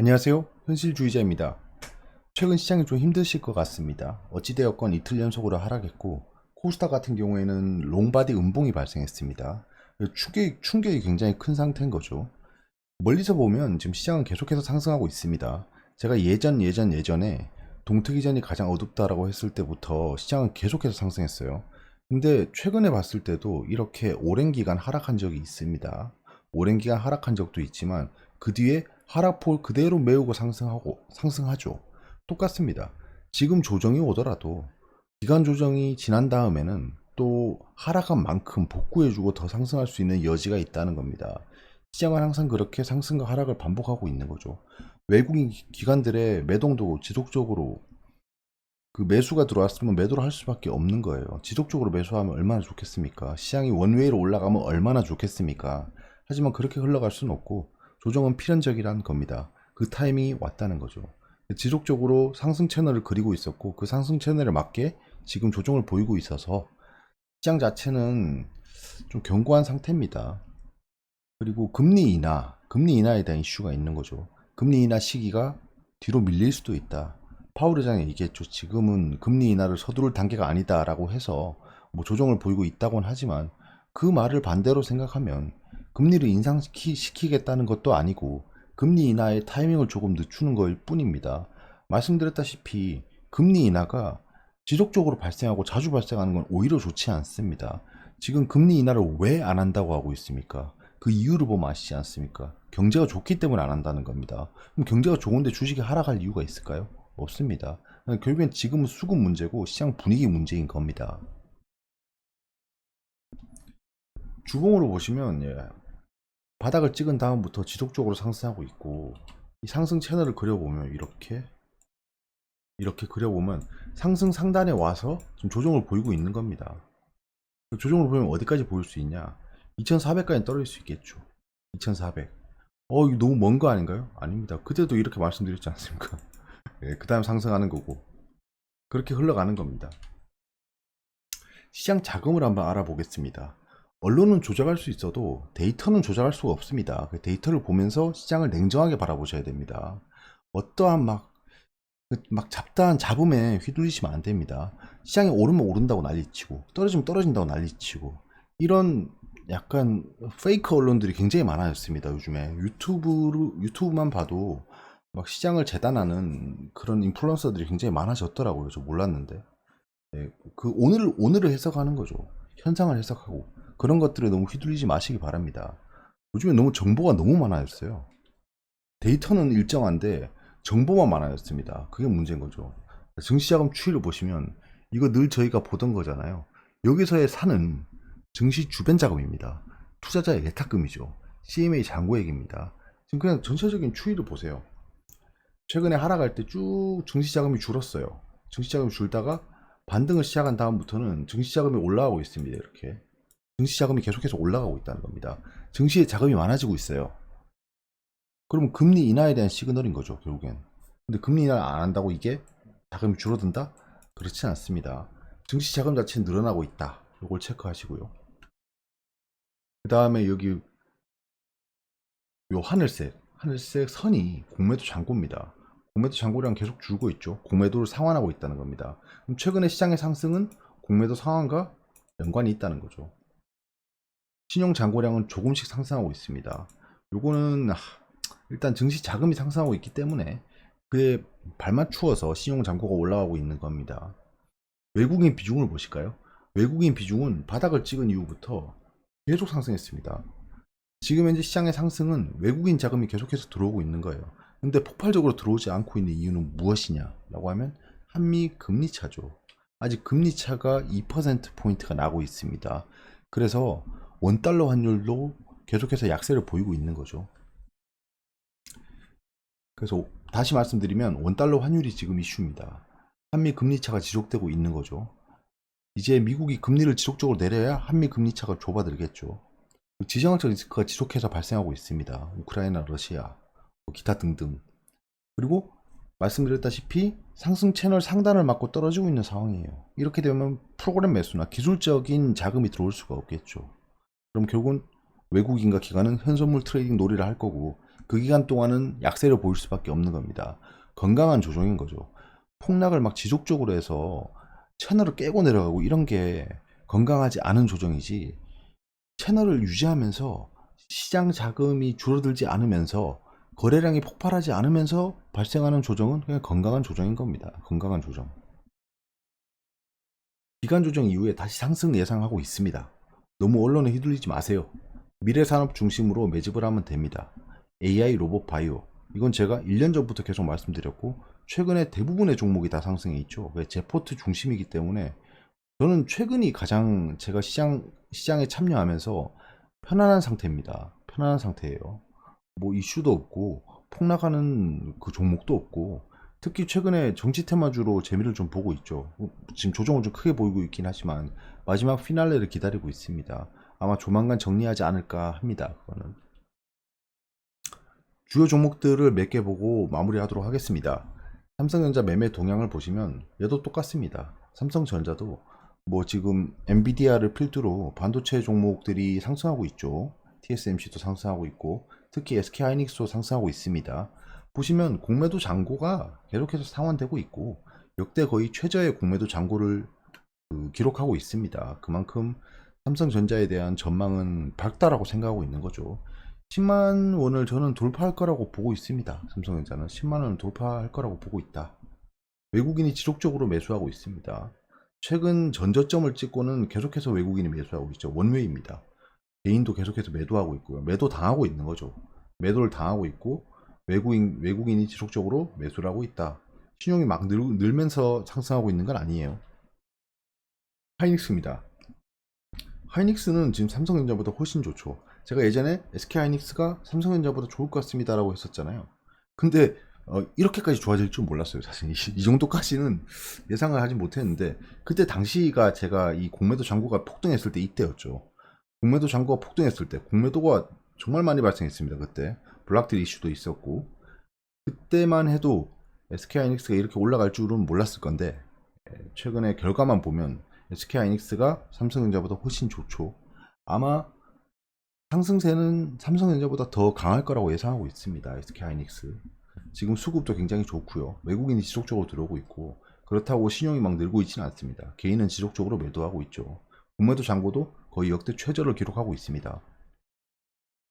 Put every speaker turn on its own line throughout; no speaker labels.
안녕하세요. 현실주의자입니다. 최근 시장이 좀 힘드실 것 같습니다. 어찌되었건 이틀 연속으로 하락했고 코스닥 같은 경우에는 롱바디 음봉이 발생했습니다. 충격이 굉장히 큰 상태인 거죠. 멀리서 보면 지금 시장은 계속해서 상승하고 있습니다. 제가 예전에 동트기전이 가장 어둡다라고 했을 때부터 시장은 계속해서 상승했어요. 근데 최근에 봤을 때도 이렇게 오랜 기간 하락한 적이 있습니다. 오랜 기간 하락한 적도 있지만 그 뒤에 하락폭 그대로 메우고 상승하죠. 똑같습니다. 지금 조정이 오더라도 기간 조정이 지난 다음에는 또 하락한 만큼 복구해주고 더 상승할 수 있는 여지가 있다는 겁니다. 시장은 항상 그렇게 상승과 하락을 반복하고 있는 거죠. 외국인 기관들의 매동도 지속적으로 그 매수가 들어왔으면 매도를 할 수밖에 없는 거예요. 지속적으로 매수하면 얼마나 좋겠습니까? 시장이 원웨이로 올라가면 얼마나 좋겠습니까? 하지만 그렇게 흘러갈 수는 없고 조정은 필연적이라는 겁니다. 그 타이밍이 왔다는 거죠. 지속적으로 상승 채널을 그리고 있었고 그 상승 채널에 맞게 지금 조정을 보이고 있어서 시장 자체는 좀 견고한 상태입니다. 그리고 금리 인하에 대한 이슈가 있는 거죠. 금리 인하 시기가 뒤로 밀릴 수도 있다. 파월 의장이 얘기했죠. 지금은 금리 인하를 서두를 단계가 아니다라고 해서 뭐 조정을 보이고 있다고는 하지만 그 말을 반대로 생각하면 금리를 인상시키겠다는 것도 아니고 금리 인하의 타이밍을 조금 늦추는 거일 뿐입니다. 말씀드렸다시피 금리 인하가 지속적으로 발생하고 자주 발생하는 건 오히려 좋지 않습니다. 지금 금리 인하를 왜 안 한다고 하고 있습니까? 그 이유를 보면 아시지 않습니까? 경제가 좋기 때문에 안 한다는 겁니다. 그럼 경제가 좋은데 주식이 하락할 이유가 있을까요? 없습니다. 결국엔 지금은 수급 문제고 시장 분위기 문제인 겁니다. 주봉으로 보시면 바닥을 찍은 다음부터 지속적으로 상승하고 있고 이 상승 채널을 그려보면 이렇게 그려보면 상승 상단에 와서 지금 조정을 보이고 있는 겁니다. 조정을 보면 어디까지 보일 수 있냐? 2400까지 떨어질 수 있겠죠. 2400. 이거 너무 먼 거 아닌가요? 아닙니다. 그때도 이렇게 말씀드렸지 않습니까? 그 다음 상승하는 거고. 그렇게 흘러가는 겁니다. 시장 자금을 한번 알아보겠습니다. 언론은 조작할 수 있어도 데이터는 조작할 수가 없습니다. 그 데이터를 보면서 시장을 냉정하게 바라보셔야 됩니다. 어떠한 잡다한 잡음에 휘둘리시면 안 됩니다. 시장이 오르면 오른다고 난리치고 떨어지면 떨어진다고 난리치고 이런 약간 페이크 언론들이 굉장히 많아졌습니다. 요즘에 유튜브만 봐도 막 시장을 재단하는 그런 인플루언서들이 굉장히 많아졌더라고요. 저 몰랐는데. 그 오늘을 해석하는 거죠. 현상을 해석하고 그런 것들에 너무 휘둘리지 마시기 바랍니다. 요즘에 너무 정보가 너무 많아졌어요. 데이터는 일정한데 정보만 많아졌습니다. 그게 문제인 거죠. 증시자금 추이를 보시면 이거 늘 저희가 보던 거잖아요. 여기서의 산은 증시 주변 자금입니다. 투자자의 예탁금이죠. CMA 잔고액입니다. 지금 그냥 전체적인 추이를 보세요. 최근에 하락할 때 쭉 증시자금이 줄었어요. 증시자금이 줄다가 반등을 시작한 다음부터는 증시자금이 올라가고 있습니다. 이렇게 증시자금이 계속해서 올라가고 있다는 겁니다. 증시에 자금이 많아지고 있어요. 그럼 금리 인하에 대한 시그널인 거죠, 결국엔. 근데 금리 인하를 안 한다고 이게 자금이 줄어든다? 그렇지 않습니다. 증시 자금 자체는 늘어나고 있다. 이걸 체크하시고요. 그 다음에 여기 요 하늘색 선이 공매도 잔고입니다. 공매도 잔고량 계속 줄고 있죠. 공매도를 상환하고 있다는 겁니다. 그럼 최근에 시장의 상승은 공매도 상환과 연관이 있다는 거죠. 신용 잔고량은 조금씩 상승하고 있습니다. 요거는 일단 증시 자금이 상승하고 있기 때문에 그에 발맞추어서 신용 잔고가 올라가고 있는 겁니다. 외국인 비중을 보실까요? 외국인 비중은 바닥을 찍은 이후부터 계속 상승했습니다. 지금 현재 시장의 상승은 외국인 자금이 계속해서 들어오고 있는 거예요. 근데 폭발적으로 들어오지 않고 있는 이유는 무엇이냐라고 하면 한미 금리 차죠. 아직 금리 차가 2%포인트가 나고 있습니다. 그래서 원달러 환율도 계속해서 약세를 보이고 있는 거죠. 그래서 다시 말씀드리면 원달러 환율이 지금 이슈입니다. 한미 금리 차가 지속되고 있는 거죠. 이제 미국이 금리를 지속적으로 내려야 한미 금리 차가 좁아들겠죠. 지정학적 리스크가 지속해서 발생하고 있습니다. 우크라이나, 러시아, 기타 등등. 그리고 말씀드렸다시피 상승 채널 상단을 맞고 떨어지고 있는 상황이에요. 이렇게 되면 프로그램 매수나 기술적인 자금이 들어올 수가 없겠죠. 그럼 결국은 외국인과 기관은 현선물 트레이딩 놀이를 할 거고 그 기간 동안은 약세를 보일 수밖에 없는 겁니다. 건강한 조정인 거죠. 폭락을 막 지속적으로 해서 채널을 깨고 내려가고 이런 게 건강하지 않은 조정이지, 채널을 유지하면서 시장 자금이 줄어들지 않으면서 거래량이 폭발하지 않으면서 발생하는 조정은 그냥 건강한 조정인 겁니다. 건강한 조정. 기간 조정 이후에 다시 상승 예상하고 있습니다. 너무 언론에 휘둘리지 마세요. 미래산업 중심으로 매집을 하면 됩니다. AI, 로봇, 바이오. 이건 제가 1년 전부터 계속 말씀드렸고, 최근에 대부분의 종목이 다 상승해 있죠. 제 포트 중심이기 때문에 저는 최근이 가장 제가 시장에 참여하면서 편안한 상태입니다. 편안한 상태예요. 뭐 이슈도 없고 폭락하는 그 종목도 없고, 특히 최근에 정치 테마주로 재미를 좀 보고 있죠. 지금 조정을 좀 크게 보이고 있긴 하지만 마지막 피날레를 기다리고 있습니다. 아마 조만간 정리하지 않을까 합니다. 그거는. 주요 종목들을 몇 개 보고 마무리하도록 하겠습니다. 삼성전자 매매 동향을 보시면 얘도 똑같습니다. 삼성전자도 뭐 지금 엔비디아를 필두로 반도체 종목들이 상승하고 있죠. TSMC도 상승하고 있고, 특히 SK하이닉스도 상승하고 있습니다. 보시면 공매도 잔고가 계속해서 상환되고 있고, 역대 거의 최저의 공매도 잔고를 기록하고 있습니다. 그만큼 삼성전자에 대한 전망은 밝다라고 생각하고 있는 거죠. 10만 원을 저는 돌파할 거라고 보고 있습니다. 삼성전자는 10만 원을 돌파할 거라고 보고 있다. 외국인이 지속적으로 매수하고 있습니다. 최근 전저점을 찍고는 계속해서 외국인이 매수하고 있죠. 원웨이입니다. 개인도 계속해서 매도하고 있고요. 매도 당하고 있는 거죠. 매도를 당하고 있고, 외국인이 지속적으로 매수를 하고 있다. 신용이 막 늘면서 상승하고 있는 건 아니에요. 하이닉스입니다. 하이닉스는 지금 삼성전자보다 훨씬 좋죠. 제가 예전에 SK하이닉스가 삼성전자보다 좋을 것 같습니다 라고 했었잖아요. 근데 이렇게까지 좋아질 줄 몰랐어요. 사실 이 정도까지는 예상을 하지 못했는데, 그때 당시가 제가 이 공매도 잔고가 폭등했을 때 이때였죠. 공매도 잔고가 폭등했을 때 공매도가 정말 많이 발생했습니다. 그때 블락딜 이슈도 있었고, 그때만 해도 SK하이닉스가 이렇게 올라갈 줄은 몰랐을 건데, 최근에 결과만 보면 SK하이닉스가 삼성전자보다 훨씬 좋죠. 아마 상승세는 삼성전자보다 더 강할 거라고 예상하고 있습니다. SK하이닉스. 지금 수급도 굉장히 좋고요. 외국인이 지속적으로 들어오고 있고, 그렇다고 신용이 막 늘고 있지는 않습니다. 개인은 지속적으로 매도하고 있죠. 공매도 잔고도 거의 역대 최저를 기록하고 있습니다.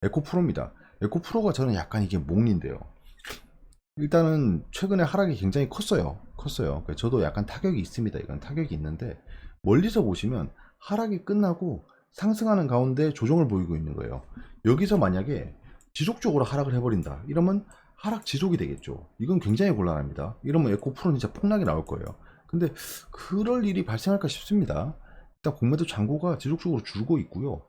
에코프로입니다. 에코프로가 저는 약간 이게 목리인데요. 일단은 최근에 하락이 굉장히 컸어요. 저도 약간 타격이 있습니다. 이건 타격이 있는데, 멀리서 보시면 하락이 끝나고 상승하는 가운데 조정을 보이고 있는 거예요. 여기서 만약에 지속적으로 하락을 해버린다 이러면 하락 지속이 되겠죠. 이건 굉장히 곤란합니다. 이러면 에코프로는 진짜 폭락이 나올 거예요. 근데 그럴 일이 발생할까 싶습니다. 일단 공매도 잔고가 지속적으로 줄고 있고요.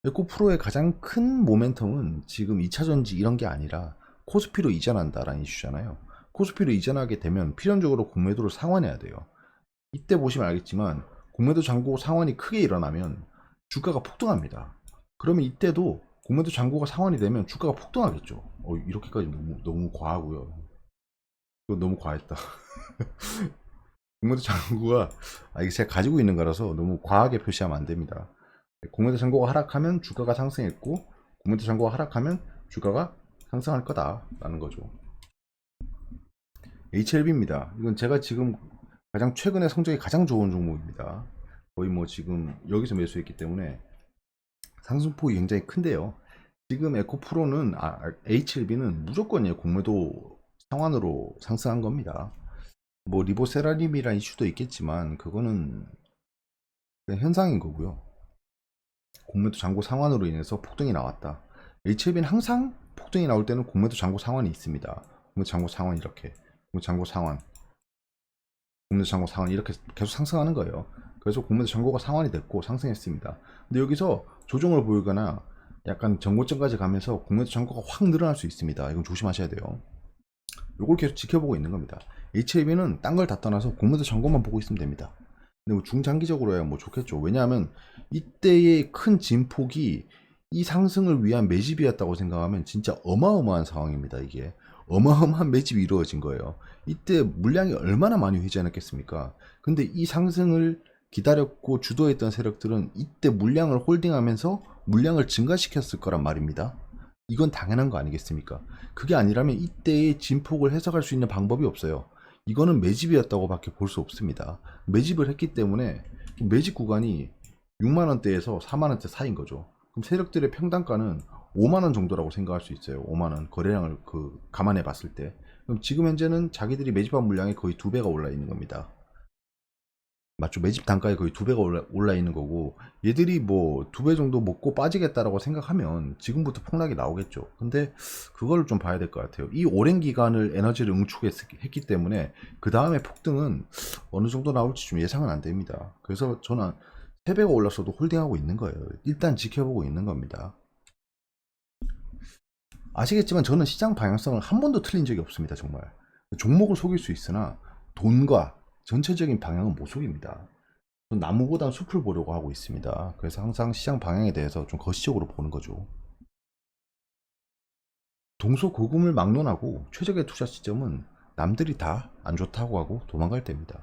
에코프로의 가장 큰 모멘텀은 지금 2차전지 이런 게 아니라 코스피로 이전한다라는 이슈잖아요. 코스피로 이전하게 되면 필연적으로 공매도를 상환해야 돼요. 이때 보시면 알겠지만 공매도 잔고 상환이 크게 일어나면 주가가 폭등합니다. 그러면 이때도 공매도 잔고가 상환이 되면 주가가 폭등하겠죠. 이렇게까지 너무 과하고요. 이거 너무 과했다. 공매도 잔고가 이게 제가 가지고 있는 거라서 너무 과하게 표시하면 안 됩니다. 공매도 잔고가 하락하면 주가가 상승했고, 공매도 잔고가 하락하면 주가가 상승할 거다라는 거죠. HLB입니다. 이건 제가 지금 가장 최근에 성적이 가장 좋은 종목입니다. 거의 뭐 지금 여기서 매수했기 때문에 상승폭이 굉장히 큰데요. 지금 에코프로는 HLB는 무조건이에요. 공매도 상환으로 상승한 겁니다. 뭐 리보세라림이란 이슈도 있겠지만 그거는 그냥 현상인 거고요. 공매도 잔고 상환으로 인해서 폭등이 나왔다. HLB는 항상 폭등이 나올 때는 공매도 잔고 상환이 있습니다. 공매도 잔고 상환 이렇게, 공매도 잔고 상환, 공매도 잔고 상환 이렇게 계속 상승하는 거예요. 그래서 공매도 잔고가 상환이 됐고 상승했습니다. 근데 여기서 조정을 보이거나 약간 전고점까지 가면서 공매도 잔고가 확 늘어날 수 있습니다. 이건 조심하셔야 돼요. 이걸 계속 지켜보고 있는 겁니다. HLB는 딴 걸 다 떠나서 공매도 잔고만 보고 있으면 됩니다. 근데 뭐 중장기적으로야 뭐 좋겠죠. 왜냐하면 이때의 큰 진폭이 이 상승을 위한 매집이었다고 생각하면 진짜 어마어마한 상황입니다. 이게 어마어마한 매집이 이루어진 거예요. 이때 물량이 얼마나 많이 회전했겠습니까? 근데 이 상승을 기다렸고 주도했던 세력들은 이때 물량을 홀딩하면서 물량을 증가시켰을 거란 말입니다. 이건 당연한 거 아니겠습니까? 그게 아니라면 이때의 진폭을 해석할 수 있는 방법이 없어요. 이거는 매집이었다고 밖에 볼 수 없습니다. 매집을 했기 때문에 매집 구간이 6만원대에서 4만원대 사이인 거죠. 그럼 세력들의 평단가는 5만원 정도라고 생각할 수 있어요. 5만원 거래량을 감안해 봤을 때. 그럼 지금 현재는 자기들이 매집한 물량의 거의 2배가 올라 있는 겁니다. 맞죠? 매집 단가에 거의 2배가 올라 있는 거고, 얘들이 뭐 2배 정도 먹고 빠지겠다라고 생각하면 지금부터 폭락이 나오겠죠. 근데 그걸 좀 봐야 될 것 같아요. 이 오랜 기간을 에너지를 응축했기 때문에 그 다음에 폭등은 어느 정도 나올지 좀 예상은 안 됩니다. 그래서 저는 3배가 올랐어도 홀딩하고 있는 거예요. 일단 지켜보고 있는 겁니다. 아시겠지만 저는 시장 방향성을 한 번도 틀린 적이 없습니다. 정말. 종목을 속일 수 있으나 돈과 전체적인 방향은 못 속입니다. 나무보단 숲을 보려고 하고 있습니다. 그래서 항상 시장 방향에 대해서 좀 거시적으로 보는 거죠. 동서고금을 막론하고 최적의 투자 시점은 남들이 다 안 좋다고 하고 도망갈 때입니다.